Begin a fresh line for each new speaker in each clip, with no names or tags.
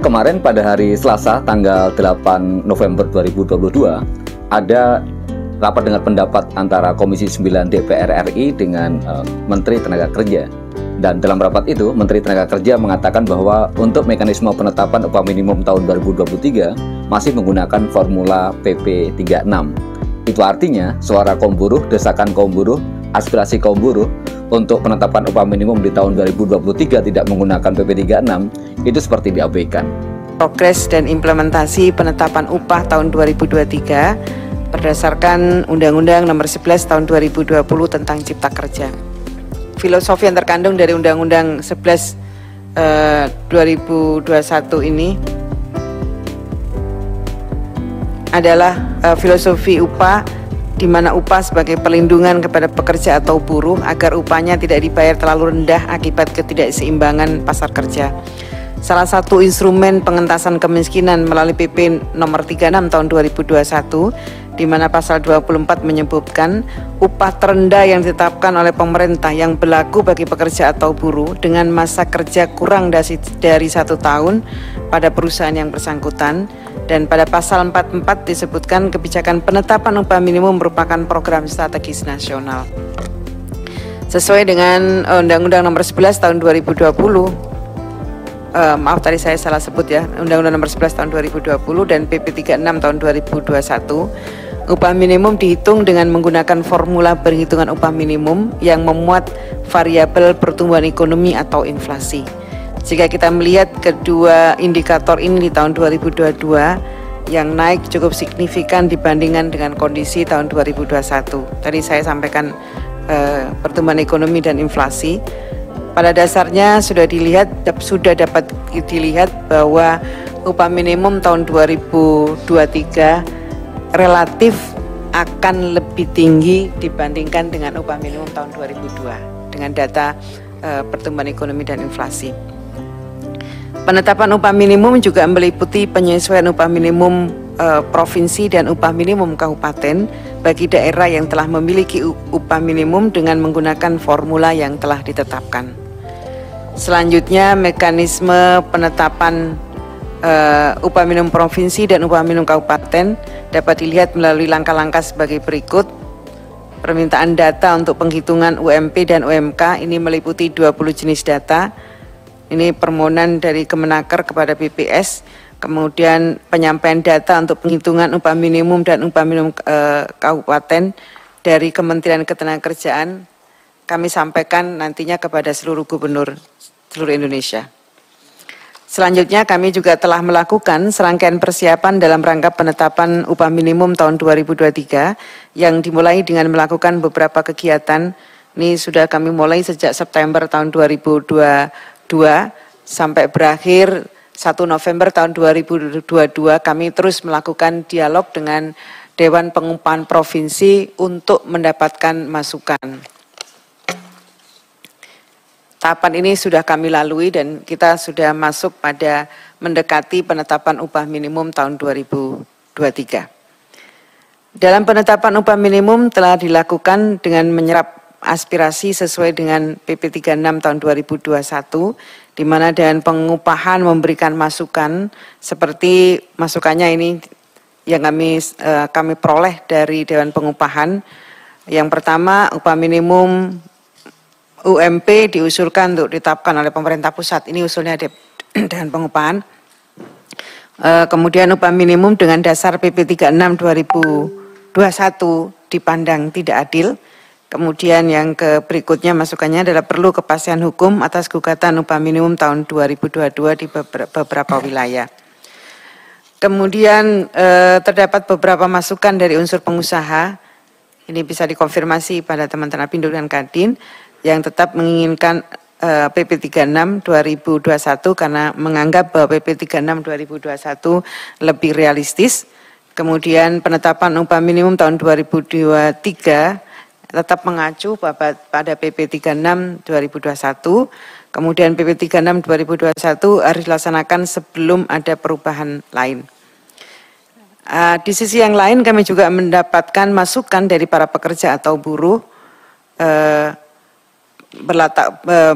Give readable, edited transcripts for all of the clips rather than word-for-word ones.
Kemarin pada hari Selasa tanggal 8 November 2022 ada rapat dengar pendapat antara Komisi 9 DPR RI dengan Menteri Tenaga Kerja. Dan dalam rapat itu Menteri Tenaga Kerja mengatakan bahwa untuk mekanisme penetapan upah minimum tahun 2023 masih menggunakan formula PP 36. Itu artinya suara kaum buruh, desakan kaum buruh, aspirasi kaum buruh untuk penetapan upah minimum di tahun 2023 tidak menggunakan PP 36 itu seperti diabaikan.
Progres dan implementasi penetapan upah tahun 2023 berdasarkan Undang-Undang Nomor 11 Tahun 2020 tentang Cipta Kerja. Filosofi yang terkandung dari Undang-Undang 11 2021 ini adalah filosofi upah, di mana upah sebagai perlindungan kepada pekerja atau buruh agar upahnya tidak dibayar terlalu rendah akibat ketidakseimbangan pasar kerja. Salah satu instrumen pengentasan kemiskinan melalui PP Nomor 36 Tahun 2021, di mana pasal 24 menyebutkan upah terendah yang ditetapkan oleh pemerintah yang berlaku bagi pekerja atau buruh dengan masa kerja kurang dari 1 tahun pada perusahaan yang bersangkutan. Dan pada pasal 44 disebutkan kebijakan penetapan upah minimum merupakan program strategis nasional. Sesuai dengan Undang-Undang Nomor 11 Tahun 2020, maaf tadi saya salah sebut ya, Undang-Undang Nomor 11 Tahun 2020 dan PP 36 Tahun 2021, upah minimum dihitung dengan menggunakan formula perhitungan upah minimum yang memuat variabel pertumbuhan ekonomi atau inflasi. Jika kita melihat kedua indikator ini di tahun 2022 yang naik cukup signifikan dibandingkan dengan kondisi tahun 2021. Tadi saya sampaikan pertumbuhan ekonomi dan inflasi. Pada dasarnya sudah dapat dilihat bahwa upah minimum tahun 2023 relatif akan lebih tinggi dibandingkan dengan upah minimum tahun 2002 dengan data pertumbuhan ekonomi dan inflasi. Penetapan upah minimum juga meliputi penyesuaian upah minimum provinsi dan upah minimum kabupaten bagi daerah yang telah memiliki upah minimum dengan menggunakan formula yang telah ditetapkan. Selanjutnya, mekanisme penetapan upah minimum provinsi dan upah minimum kabupaten dapat dilihat melalui langkah-langkah sebagai berikut. Permintaan data untuk penghitungan UMP dan UMK ini meliputi 20 jenis data. Ini permohonan dari Kemenaker kepada BPS, kemudian penyampaian data untuk penghitungan upah minimum dan upah minimum kabupaten dari Kementerian Ketenagakerjaan. Kami sampaikan nantinya kepada seluruh gubernur seluruh Indonesia. Selanjutnya kami juga telah melakukan serangkaian persiapan dalam rangka penetapan upah minimum tahun 2023 yang dimulai dengan melakukan beberapa kegiatan. Ini sudah kami mulai sejak September tahun 2022 sampai berakhir 1 November tahun 2022 kami terus melakukan dialog dengan Dewan Pengupahan Provinsi untuk mendapatkan masukan. Tahapan ini sudah kami lalui dan kita sudah masuk pada mendekati penetapan upah minimum tahun 2023. Dalam penetapan upah minimum telah dilakukan dengan menyerap aspirasi sesuai dengan PP 36 tahun 2021, di mana Dewan Pengupahan memberikan masukan seperti masukannya ini yang kami peroleh dari Dewan Pengupahan. Yang pertama, upah minimum UMP diusulkan untuk ditetapkan oleh pemerintah pusat. Ini usulnya Dewan Pengupahan. Kemudian upah minimum dengan dasar PP 36 2021 dipandang tidak adil. Kemudian yang berikutnya masukannya adalah perlu kepastian hukum atas gugatan upah minimum tahun 2022 di beberapa wilayah. Kemudian terdapat beberapa masukan dari unsur pengusaha, ini bisa dikonfirmasi pada teman-teman Apindo dan Kadin, yang tetap menginginkan PP 36 2021 karena menganggap bahwa PP 36 2021 lebih realistis. Kemudian penetapan upah minimum tahun 2023 tetap mengacu pada PP 36 2021, kemudian PP 36 2021 harus dilaksanakan sebelum ada perubahan lain. Di sisi yang lain kami juga mendapatkan masukan dari para pekerja atau buruh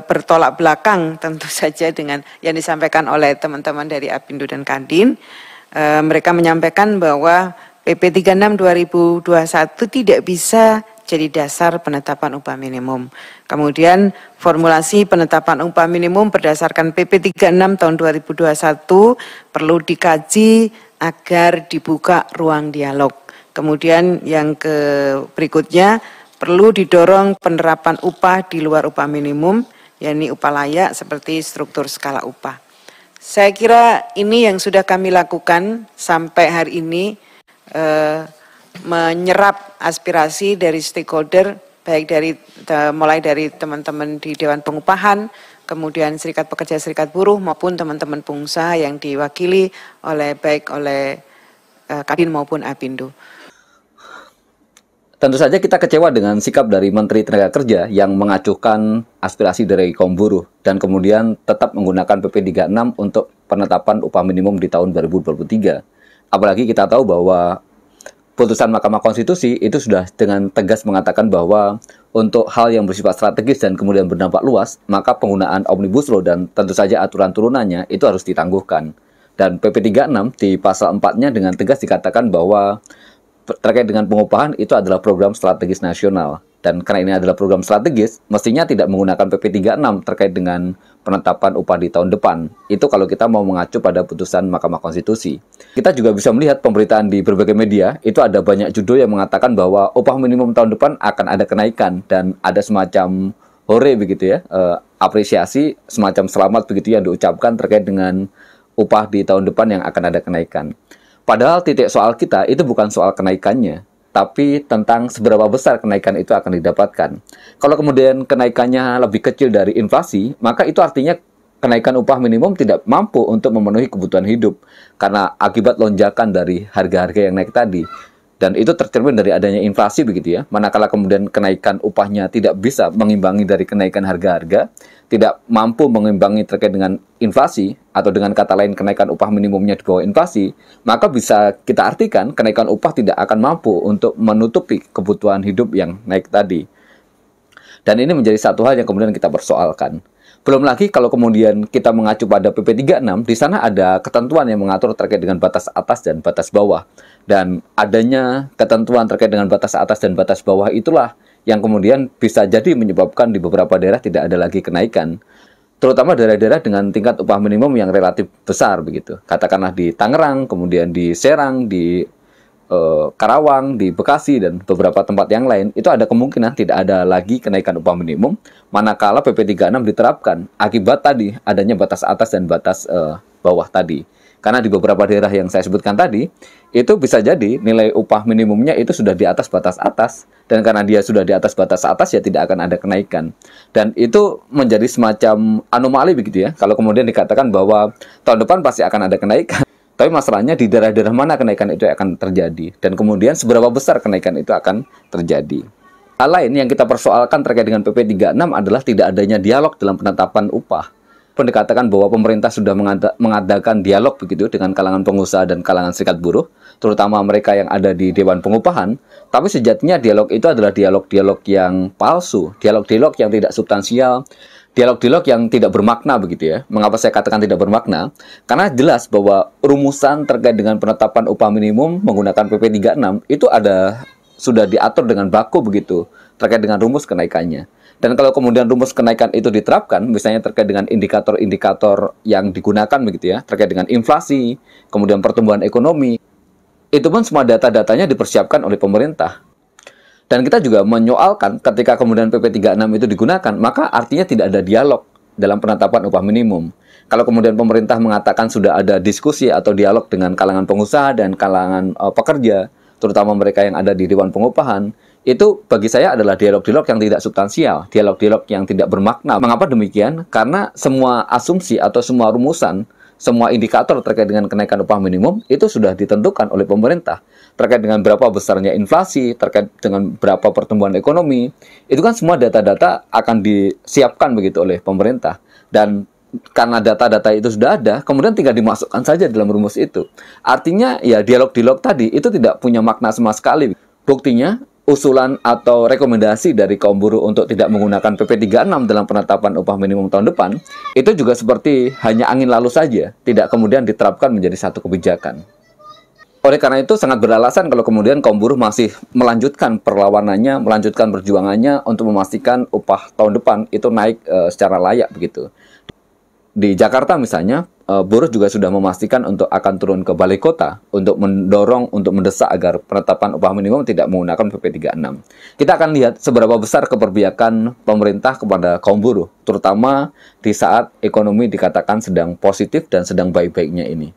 bertolak belakang tentu saja dengan yang disampaikan oleh teman-teman dari Apindo dan Kadin. Mereka menyampaikan bahwa PP 36 2021 tidak bisa jadi dasar penetapan upah minimum. Kemudian formulasi penetapan upah minimum berdasarkan PP 36 tahun 2021 perlu dikaji agar dibuka ruang dialog. Kemudian yang berikutnya perlu didorong penerapan upah di luar upah minimum, yakni upah layak seperti struktur skala upah. Saya kira ini yang sudah kami lakukan sampai hari ini, menyerap aspirasi dari stakeholder, baik dari mulai dari teman-teman di Dewan Pengupahan, kemudian Serikat Pekerja Serikat Buruh maupun teman-teman pengusaha yang diwakili baik oleh Kadin maupun Apindo.
Tentu saja kita kecewa dengan sikap dari Menteri Tenaga Kerja yang mengacuhkan aspirasi dari kaum buruh dan kemudian tetap menggunakan PP 36 untuk penetapan upah minimum di tahun 2023. Apalagi kita tahu bahwa putusan Mahkamah Konstitusi itu sudah dengan tegas mengatakan bahwa untuk hal yang bersifat strategis dan kemudian berdampak luas, maka penggunaan Omnibus Law dan tentu saja aturan turunannya itu harus ditangguhkan. Dan PP 36 di pasal 4-nya dengan tegas dikatakan bahwa terkait dengan pengupahan itu adalah program strategis nasional. Dan karena ini adalah program strategis, mestinya tidak menggunakan PP 36 terkait dengan penetapan upah di tahun depan. Itu kalau kita mau mengacu pada putusan Mahkamah Konstitusi. Kita juga bisa melihat pemberitaan di berbagai media, itu ada banyak judul yang mengatakan bahwa upah minimum tahun depan akan ada kenaikan. Dan ada semacam hore begitu ya, apresiasi, semacam selamat begitu yang diucapkan terkait dengan upah di tahun depan yang akan ada kenaikan. Padahal titik soal kita itu bukan soal kenaikannya, tapi tentang seberapa besar kenaikan itu akan didapatkan. Kalau kemudian kenaikannya lebih kecil dari inflasi, maka itu artinya kenaikan upah minimum tidak mampu untuk memenuhi kebutuhan hidup karena akibat lonjakan dari harga-harga yang naik tadi. Dan itu tercermin dari adanya inflasi begitu ya. Manakala kemudian kenaikan upahnya tidak bisa mengimbangi dari kenaikan harga-harga, tidak mampu mengimbangi terkait dengan inflasi, atau dengan kata lain kenaikan upah minimumnya di bawah inflasi, maka bisa kita artikan kenaikan upah tidak akan mampu untuk menutupi kebutuhan hidup yang naik tadi. Dan ini menjadi satu hal yang kemudian kita persoalkan. Belum lagi kalau kemudian kita mengacu pada PP 36, di sana ada ketentuan yang mengatur terkait dengan batas atas dan batas bawah. Dan adanya ketentuan terkait dengan batas atas dan batas bawah itulah yang kemudian bisa jadi menyebabkan di beberapa daerah tidak ada lagi kenaikan. Terutama daerah-daerah dengan tingkat upah minimum yang relatif besar begitu. Katakanlah di Tangerang, kemudian di Serang, di Karawang, di Bekasi, dan beberapa tempat yang lain, itu ada kemungkinan tidak ada lagi kenaikan upah minimum, manakala PP 36 diterapkan, akibat tadi adanya batas atas dan batas bawah tadi. Karena di beberapa daerah yang saya sebutkan tadi, itu bisa jadi nilai upah minimumnya itu sudah di atas batas atas, dan karena dia sudah di atas batas atas, ya tidak akan ada kenaikan. Dan itu menjadi semacam anomali begitu ya, kalau kemudian dikatakan bahwa tahun depan pasti akan ada kenaikan. Tapi masalahnya di daerah-daerah mana kenaikan itu akan terjadi. Dan kemudian seberapa besar kenaikan itu akan terjadi. Hal lain yang kita persoalkan terkait dengan PP 36 adalah tidak adanya dialog dalam penetapan upah. Pun dikatakan bahwa pemerintah sudah mengadakan dialog begitu dengan kalangan pengusaha dan kalangan serikat buruh, terutama mereka yang ada di Dewan Pengupahan. Tapi sejatinya dialog itu adalah dialog-dialog yang palsu, dialog-dialog yang tidak substansial, dialog-dialog yang tidak bermakna begitu ya. Mengapa saya katakan tidak bermakna? Karena jelas bahwa rumusan terkait dengan penetapan upah minimum menggunakan PP 36 itu sudah diatur dengan baku begitu terkait dengan rumus kenaikannya. Dan kalau kemudian rumus kenaikan itu diterapkan, misalnya terkait dengan indikator-indikator yang digunakan begitu ya, terkait dengan inflasi, kemudian pertumbuhan ekonomi, itu pun semua data-datanya dipersiapkan oleh pemerintah. Dan kita juga menyoalkan ketika kemudian PP 36 itu digunakan, maka artinya tidak ada dialog dalam penetapan upah minimum. Kalau kemudian pemerintah mengatakan sudah ada diskusi atau dialog dengan kalangan pengusaha dan kalangan pekerja, terutama mereka yang ada di Dewan Pengupahan, itu bagi saya adalah dialog-dialog yang tidak substansial, dialog-dialog yang tidak bermakna. Mengapa demikian? Karena semua asumsi atau semua rumusan, semua indikator terkait dengan kenaikan upah minimum itu sudah ditentukan oleh pemerintah. Terkait dengan berapa besarnya inflasi, terkait dengan berapa pertumbuhan ekonomi, itu kan semua data-data akan disiapkan begitu oleh pemerintah. Dan karena data-data itu sudah ada, kemudian tinggal dimasukkan saja dalam rumus itu. Artinya ya dialog-dialog tadi itu tidak punya makna sama sekali. Buktinya usulan atau rekomendasi dari kaum buruh untuk tidak menggunakan PP 36 dalam penetapan upah minimum tahun depan, itu juga seperti hanya angin lalu saja, tidak kemudian diterapkan menjadi satu kebijakan. Oleh karena itu sangat beralasan kalau kemudian kaum buruh masih melanjutkan perlawanannya, melanjutkan perjuangannya untuk memastikan upah tahun depan itu naik secara layak begitu. Di Jakarta misalnya, buruh juga sudah memastikan untuk akan turun ke balai kota untuk mendorong, untuk mendesak agar penetapan upah minimum tidak menggunakan PP 36. Kita akan lihat seberapa besar keberpihakan pemerintah kepada kaum buruh, terutama di saat ekonomi dikatakan sedang positif dan sedang baik-baiknya ini.